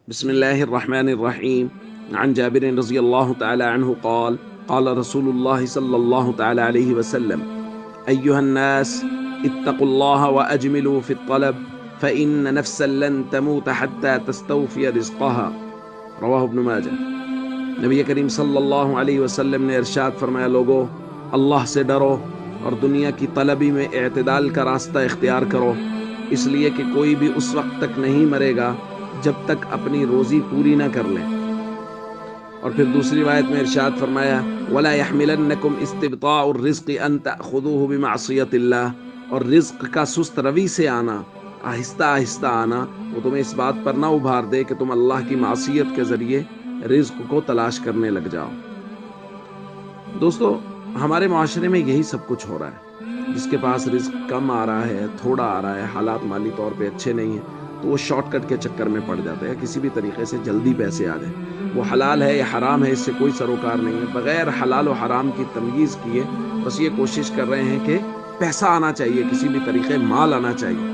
بسم الله الرحمن الرحيم. عن جابر رضي الله تعالى عنه قال قال رسول الله صلى الله تعالى عليه وسلم: أيها الناس اتقوا الله وأجملوا في الطلب فإن نفسا لن تموت حتى تستوفي رزقها. رواہ ابن ماجہ۔ نبی کریم صلی اللہ علیہ وسلم نے ارشاد فرمایا، لوگو اللہ سے ڈرو اور دنیا کی طلبی میں اعتدال کا راستہ اختیار کرو، اس لیے کہ کوئی بھی اس وقت تک نہیں مرے گا جب تک اپنی روزی پوری نہ کر لے۔ اور پھر دوسری روایت میں ارشاد فرمایا، وَلَا يَحْمِلَنَّكُمْ اسْتِبْطَاءُ الرِّزْقِ أَن تَأْخُذُوهُ بِمَعْصِيَةِ اللَّهِ، اور رزق کا سست روی سے آنا، آہستہ آہستہ آنا، وہ تمہیں اس بات پر نہ ابھار دے کہ تم اللہ کی معصیت کے ذریعے رزق کو تلاش کرنے لگ جاؤ۔ دوستو، ہمارے معاشرے میں یہی سب کچھ ہو رہا ہے۔ جس کے پاس رزق کم آ رہا ہے، تھوڑا آ رہا ہے، حالات مالی طور پہ اچھے نہیں ہیں، تو وہ شارٹ کٹ کے چکر میں پڑ جاتا ہے، کسی بھی طریقے سے جلدی پیسے آ جائیں۔ وہ حلال ہے یا حرام ہے اس سے کوئی سروکار نہیں ہے، بغیر حلال و حرام کی تمییز کیے بس یہ کوشش کر رہے ہیں کہ پیسہ آنا چاہیے، کسی بھی طریقے مال آنا چاہیے،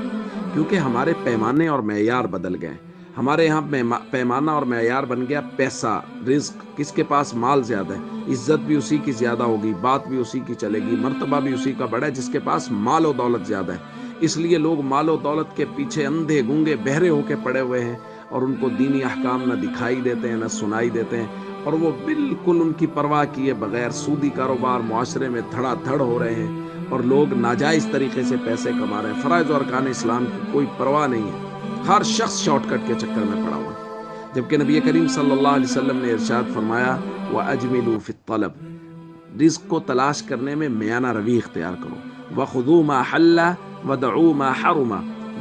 کیونکہ ہمارے پیمانے اور معیار بدل گئے۔ ہمارے یہاں پیمانہ اور معیار بن گیا پیسہ، رزق، کس کے پاس مال زیادہ ہے، عزت بھی اسی کی زیادہ ہوگی، بات بھی اسی کی چلے گی، مرتبہ بھی اسی کا بڑا ہے جس کے پاس مال و دولت زیادہ ہے۔ اس لیے لوگ مال و دولت کے پیچھے اندھے گونگے بہرے ہو کے پڑے ہوئے ہیں، اور ان کو دینی احکام نہ دکھائی دیتے ہیں نہ سنائی دیتے ہیں، اور وہ بالکل ان کی پرواہ کیے بغیر سودی کاروبار معاشرے میں دھڑا دھڑ ہو رہے ہیں، اور لوگ ناجائز طریقے سے پیسے کما رہے ہیں۔ فرائض و ارکان اسلام کی کوئی پرواہ نہیں ہے، ہر شخص شارٹ کٹ کے چکر میں پڑا ہوا ہے، جبکہ نبی کریم صلی اللہ علیہ وسلم نے ارشاد فرمایا، وَأَجْمِلُوا فِي الطَّلَبِ، رزق کو تلاش کرنے میں میانہ روی اختیار کرو، وَخُذُوا مَا حَلَّ وَدَعُوا مَا حَرُمَ،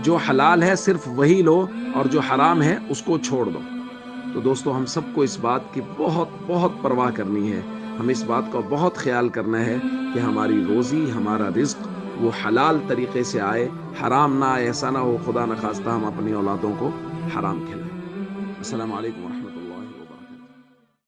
جو حلال ہے صرف وہی لو اور جو حرام ہے اس کو چھوڑ دو۔ تو دوستو، ہم سب کو اس بات کی بہت بہت پرواہ کرنی ہے، ہم اس بات کا بہت خیال کرنا ہے کہ ہماری روزی، ہمارا رزق وہ حلال طریقے سے آئے، حرام نہ آئے۔ ایسا نہ ہو خدا نخواستہ ہم اپنی اولادوں کو حرام کھلائیں۔ السلام علیکم ورحمۃ اللہ۔